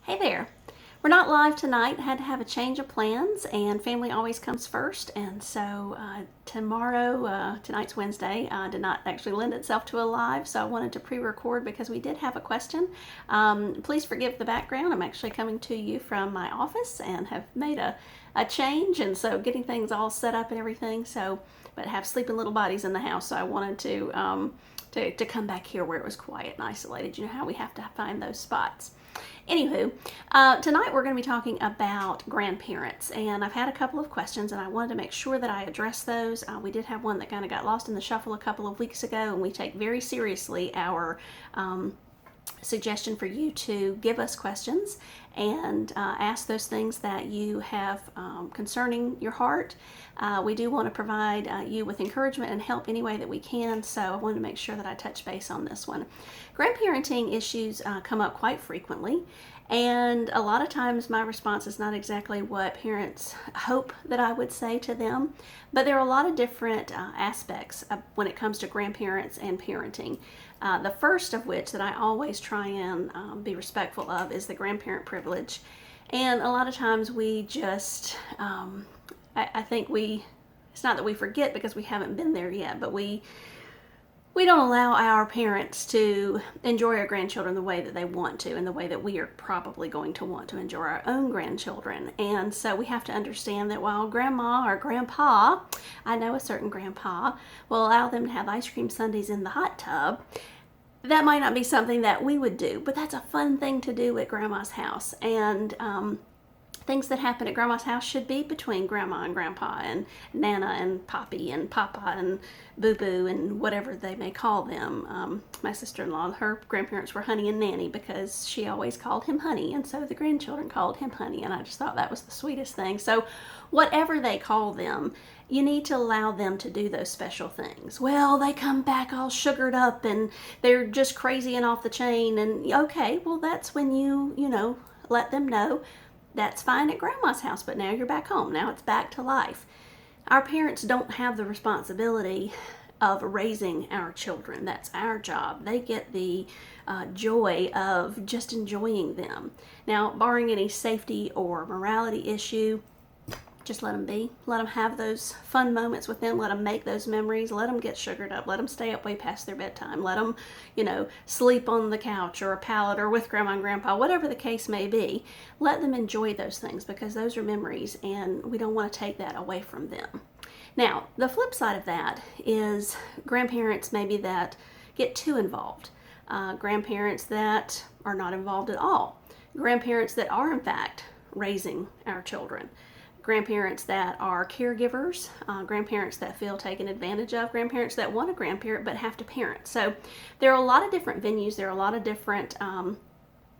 Hey there. We're not live tonight. Had to have a change of plans, and family always comes first. And so tonight's Wednesday, did not actually lend itself to a live, so I wanted to pre-record because we did have a question. Please forgive the background. I'm actually coming to you from my office and have made a change, and so getting things all set up and everything. So, but have sleeping little bodies in the house, so I wanted to come back here where it was quiet and isolated. You know how we have to find those spots. Anywho, tonight we're going to be talking about grandparents, and I've had a couple of questions, and I wanted to make sure that I address those. We did have one that kind of got lost in the shuffle a couple of weeks ago, and we take very seriously our suggestion for you to give us questions and ask those things that you have concerning your heart. We do want to provide you with encouragement and help any way that we can, so I wanted to make sure that I touch base on this one. Grandparenting issues come up quite frequently, and a lot of times my response is not exactly what parents hope that I would say to them, but there are a lot of different aspects when it comes to grandparents and parenting. The first of which that I always try and be respectful of is the grandparent privilege. And a lot of times we just, I think it's not that we forget because we haven't been there yet, but we don't allow our parents to enjoy our grandchildren the way that they want to, and the way that we are probably going to want to enjoy our own grandchildren. And so we have to understand that while grandma or grandpa, I know a certain grandpa, will allow them to have ice cream sundaes in the hot tub, that might not be something that we would do, but that's a fun thing to do at grandma's house. And things that happen at grandma's house should be between grandma and grandpa, and nana and poppy and papa and boo-boo and whatever they may call them. My sister-in-law, her grandparents were Honey and Nanny because she always called him Honey, and so the grandchildren called him Honey, and I just thought that was the sweetest thing. So whatever they call them, you need to allow them to do those special things. Well, they come back all sugared up and they're just crazy and off the chain, and okay, well, that's when you let them know that's fine at grandma's house, but now you're back home. Now it's back to life. Our parents don't have the responsibility of raising our children. That's our job. They get the joy of just enjoying them. Now, barring any safety or morality issue, just let them be. Let them have those fun moments with them. Let them make those memories. Let them get sugared up. Let them stay up way past their bedtime. Let them, sleep on the couch or a pallet or with grandma and grandpa, whatever the case may be. Let them enjoy those things because those are memories, and we don't want to take that away from them. Now, the flip side of that is grandparents maybe that get too involved. Grandparents that are not involved at all. Grandparents that are, in fact, raising our children. Grandparents that are caregivers, grandparents that feel taken advantage of, grandparents that want a grandparent but have to parent. So there are a lot of different venues, there are a lot of different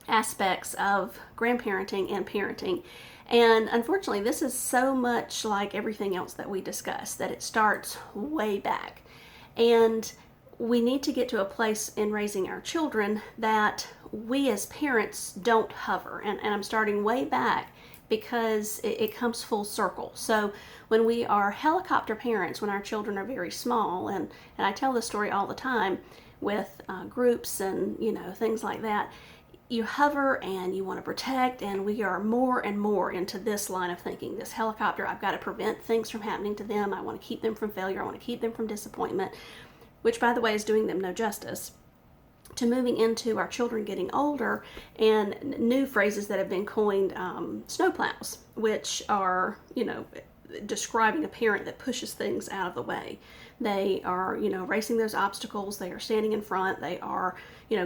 aspects of grandparenting and parenting. And unfortunately, this is so much like everything else that we discuss that it starts way back. And we need to get to a place in raising our children that we as parents don't hover. And I'm starting way back because it comes full circle. So when we are helicopter parents, when our children are very small, and I tell this story all the time with groups and things like that, you hover and you want to protect, and we are more and more into this line of thinking, this helicopter. I've got to prevent things from happening to them. I want to keep them from failure. I want to keep them from disappointment, which, by the way, is doing them no justice. To moving into our children getting older and new phrases that have been coined, snowplows, which are, describing a parent that pushes things out of the way. They are, racing those obstacles. They are standing in front. They are,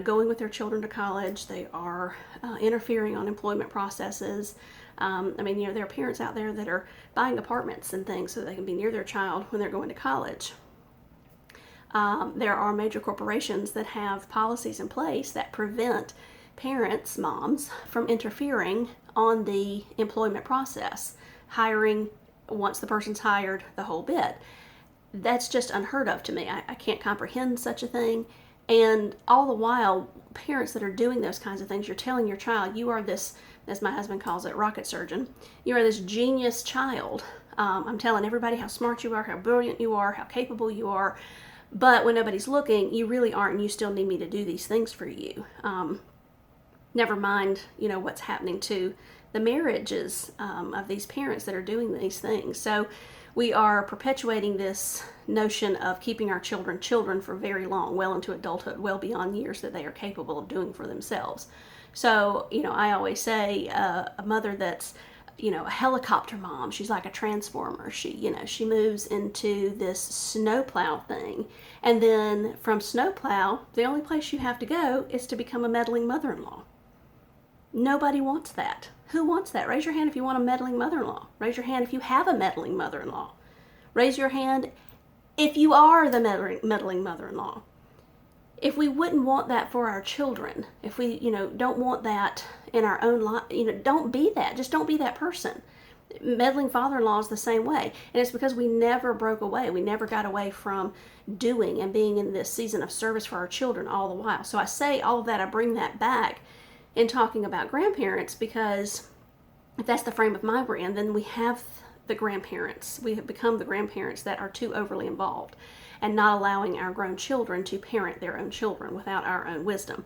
going with their children to college. They are interfering on employment processes. There are parents out there that are buying apartments and things so they can be near their child when they're going to college. There are major corporations that have policies in place that prevent parents, moms, from interfering on the employment process, hiring once the person's hired, the whole bit. That's just unheard of to me. I can't comprehend such a thing. And all the while, parents that are doing those kinds of things, you're telling your child, you are this, as my husband calls it, rocket surgeon. You are this genius child. I'm telling everybody how smart you are, how brilliant you are, how capable you are. But when nobody's looking, you really aren't, and you still need me to do these things for you. Never mind, what's happening to the marriages of these parents that are doing these things. So we are perpetuating this notion of keeping our children children for very long, well into adulthood, well beyond years that they are capable of doing for themselves. So, I always say a mother that's, a helicopter mom, she's like a transformer. She moves into this snowplow thing. And then from snowplow, the only place you have to go is to become a meddling mother-in-law. Nobody wants that. Who wants that? Raise your hand if you want a meddling mother-in-law. Raise your hand if you have a meddling mother-in-law. Raise your hand if you are the meddling mother-in-law. If we wouldn't want that for our children, if we, don't want that in our own life, don't be that. Just don't be that person. Meddling father-in-law is the same way. And it's because we never broke away. We never got away from doing and being in this season of service for our children all the while. So I say all of that, I bring that back in talking about grandparents, because if that's the frame of my brand, then we have the grandparents. We have become the grandparents that are too overly involved and not allowing our grown children to parent their own children without our own wisdom.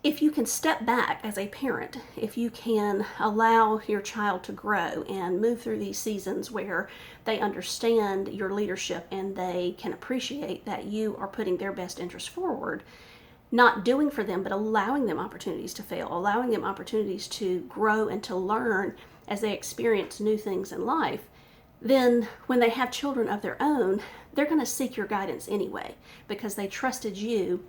If you can step back as a parent, if you can allow your child to grow and move through these seasons where they understand your leadership and they can appreciate that you are putting their best interest forward, not doing for them, but allowing them opportunities to fail, allowing them opportunities to grow and to learn as they experience new things in life, then when they have children of their own, they're going to seek your guidance anyway, because they trusted you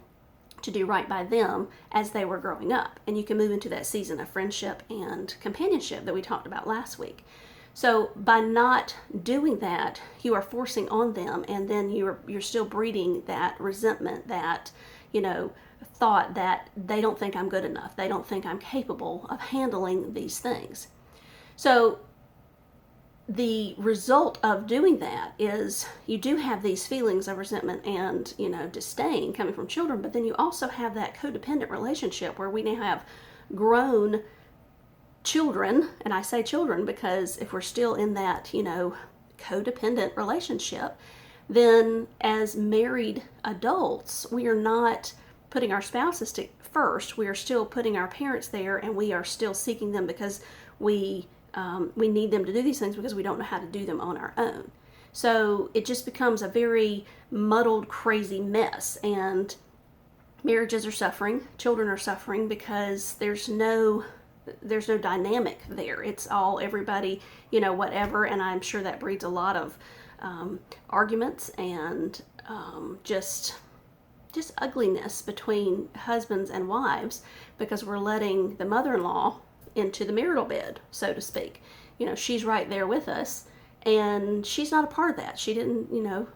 to do right by them as they were growing up. And you can move into that season of friendship and companionship that we talked about last week. So by not doing that, you are forcing on them, and then you're still breeding that resentment, that, thought that they don't think I'm good enough. They don't think I'm capable of handling these things. So the result of doing that is you do have these feelings of resentment and, disdain coming from children, but then you also have that codependent relationship where we now have grown children, and I say children because if we're still in that, codependent relationship, then as married adults, we are not putting our spouses first. We are still putting our parents there, and we are still seeking them because we need them to do these things because we don't know how to do them on our own. So it just becomes a very muddled, crazy mess, and marriages are suffering, children are suffering because there's no dynamic there. It's all everybody, whatever, and I'm sure that breeds a lot of arguments and just ugliness between husbands and wives, because we're letting the mother-in-law into the marital bed, so to speak. She's right there with us, and she's not a part of that. She didn't,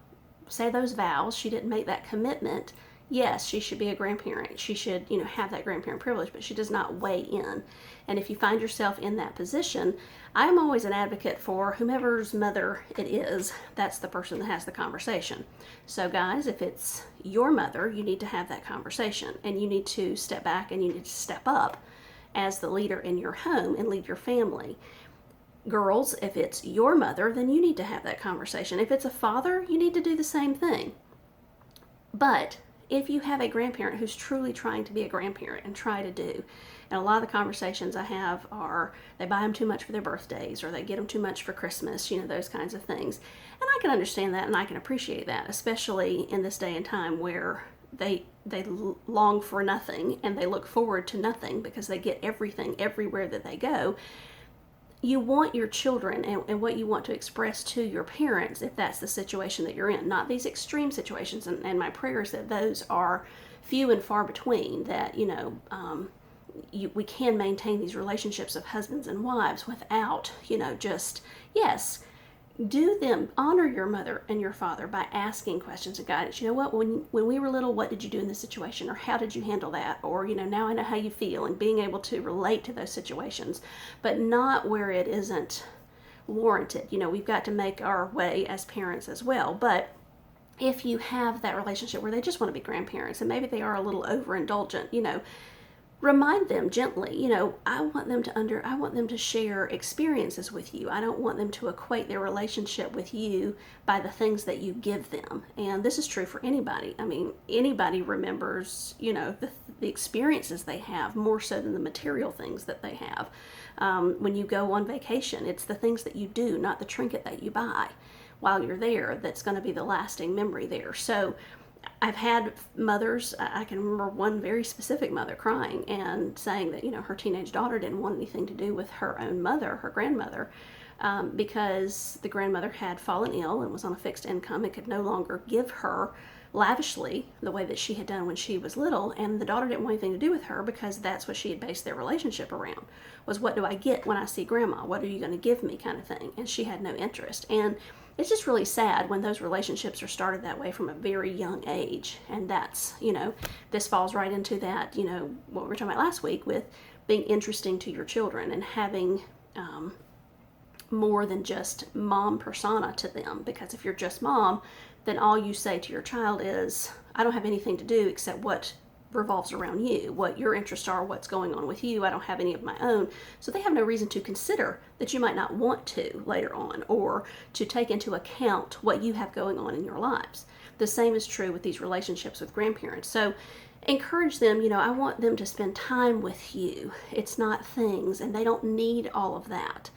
say those vows. She didn't make that commitment. Yes, she should be a grandparent. She should, have that grandparent privilege, but she does not weigh in. And if you find yourself in that position, I'm always an advocate for whomever's mother it is, that's the person that has the conversation. So guys, if it's your mother, you need to have that conversation, and you need to step back and you need to step up as the leader in your home and lead your family. Girls, if it's your mother, then you need to have that conversation. If it's a father, you need to do the same thing. But if you have a grandparent who's truly trying to be a grandparent and try to do, and a lot of the conversations I have are they buy them too much for their birthdays, or they get them too much for Christmas, those kinds of things. And I can understand that, and I can appreciate that, especially in this day and time where they long for nothing and they look forward to nothing because they get everything everywhere that they go. You want your children and what you want to express to your parents, if that's the situation that you're in, not these extreme situations. And my prayer is that those are few and far between, that, we can maintain these relationships of husbands and wives without, yes, do them, honor your mother and your father by asking questions and guidance. When we were little, what did you do in this situation? Or how did you handle that? Or, now I know how you feel, and being able to relate to those situations, but not where it isn't warranted. We've got to make our way as parents as well. But if you have that relationship where they just want to be grandparents and maybe they are a little overindulgent, remind them gently, I want them to share experiences with you. I don't want them to equate their relationship with you by the things that you give them. And this is true for anybody. I mean, anybody remembers, the the experiences they have more so than the material things that they have. When you go on vacation, it's the things that you do, not the trinket that you buy while you're there, that's going to be the lasting memory there. So I've had mothers, I can remember one very specific mother crying and saying that, her teenage daughter didn't want anything to do with her own mother, her grandmother, because the grandmother had fallen ill and was on a fixed income and could no longer give her lavishly the way that she had done when she was little, and the daughter didn't want anything to do with her because that's what she had based their relationship around, was what do I get when I see grandma, what are you going to give me, kind of thing. And she had no interest. And it's just really sad when those relationships are started that way from a very young age. And that's, this falls right into that, what we were talking about last week with being interesting to your children and having more than just mom persona to them. Because if you're just mom, then all you say to your child is, I don't have anything to do except what revolves around you, what your interests are, what's going on with you. I don't have any of my own. So they have no reason to consider that you might not want to later on, or to take into account what you have going on in your lives. The same is true with these relationships with grandparents. So encourage them, I want them to spend time with you. It's not things, and they don't need all of that.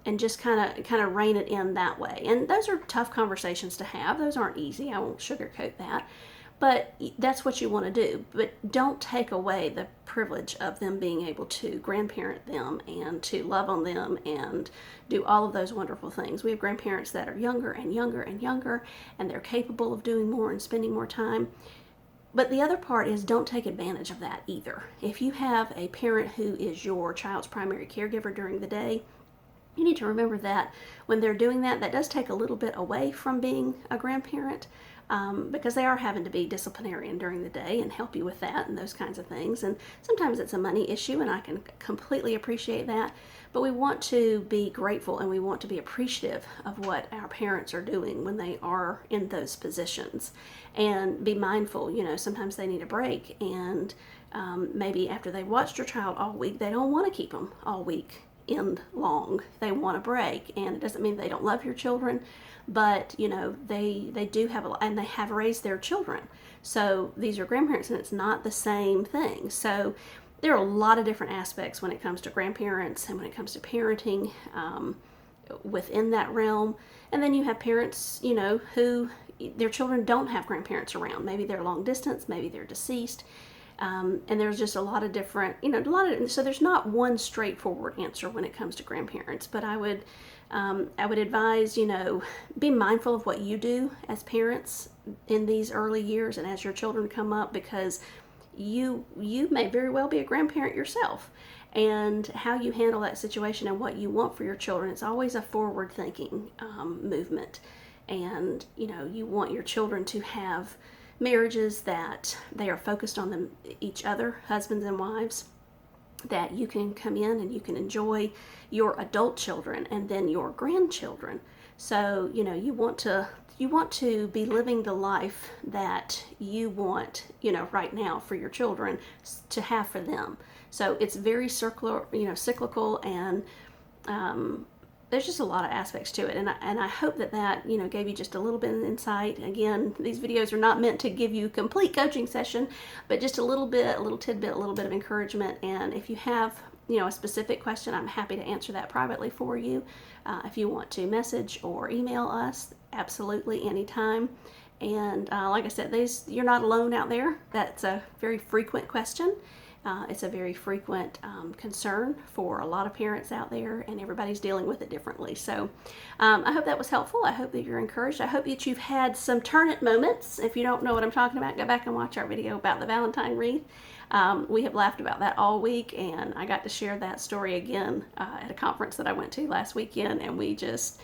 And just kind of rein it in that way. And those are tough conversations to have. Those aren't easy. I won't sugarcoat that. But that's what you want to do. But don't take away the privilege of them being able to grandparent them and to love on them and do all of those wonderful things. We have grandparents that are younger and younger and younger, and they're capable of doing more and spending more time. But the other part is, don't take advantage of that either. If you have a parent who is your child's primary caregiver during the day, you need to remember that when they're doing that, that does take a little bit away from being a grandparent, because they are having to be disciplinarian during the day and help you with that and those kinds of things. And sometimes it's a money issue, and I can completely appreciate that. But we want to be grateful and we want to be appreciative of what our parents are doing when they are in those positions, and be mindful, sometimes they need a break, and maybe after they've watched your child all week, they don't want to keep them all week end long. They want a break, and it doesn't mean they don't love your children, but they do have and they have raised their children. So these are grandparents, and it's not the same thing. So there are a lot of different aspects when it comes to grandparents and when it comes to parenting within that realm. And then you have parents, who their children don't have grandparents around. Maybe they're long distance, maybe they're deceased. And there's just a lot of different, so there's not one straightforward answer when it comes to grandparents. But I would advise, be mindful of what you do as parents in these early years and as your children come up, because you may very well be a grandparent yourself. And how you handle that situation and what you want for your children, it's always a forward-thinking movement. And, you want your children to have marriages that they are focused on each other, husbands and wives, that you can come in and you can enjoy your adult children and then your grandchildren. So, you want to be living the life that you want, right now for your children to have for them. So it's very cyclical, and there's just a lot of aspects to it, and I hope that gave you just a little bit of insight. Again, these videos are not meant to give you a complete coaching session, but just a little tidbit, a little bit of encouragement. And if you have a specific question, I'm happy to answer that privately for you. If you want to message or email us, absolutely anytime. And like I said, you're not alone out there. That's a very frequent question. It's a very frequent concern for a lot of parents out there, and everybody's dealing with it differently. So I hope that was helpful. I hope that you're encouraged. I hope that you've had some turn it moments. If you don't know what I'm talking about, go back and watch our video about the Valentine wreath. We have laughed about that all week, and I got to share that story again at a conference that I went to last weekend, and we just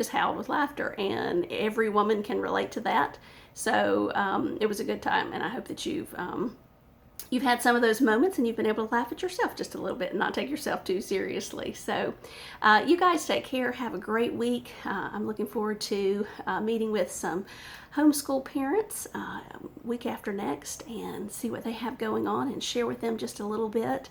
howled with laughter, and every woman can relate to that. So it was a good time, and I hope that you've had some of those moments and you've been able to laugh at yourself just a little bit and not take yourself too seriously. So you guys take care. Have a great week. I'm looking forward to meeting with some homeschool parents week after next and see what they have going on and share with them just a little bit.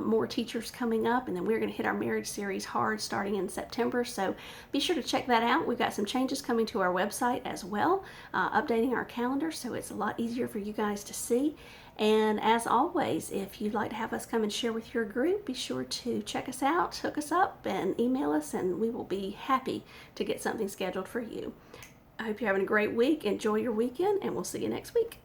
More teachers coming up, and then we're going to hit our marriage series hard starting in September. So be sure to check that out. We've got some changes coming to our website as well, updating our calendar so it's a lot easier for you guys to see. And as always, if you'd like to have us come and share with your group, be sure to check us out, hook us up, and email us, and we will be happy to get something scheduled for you. I hope you're having a great week. Enjoy your weekend, and we'll see you next week.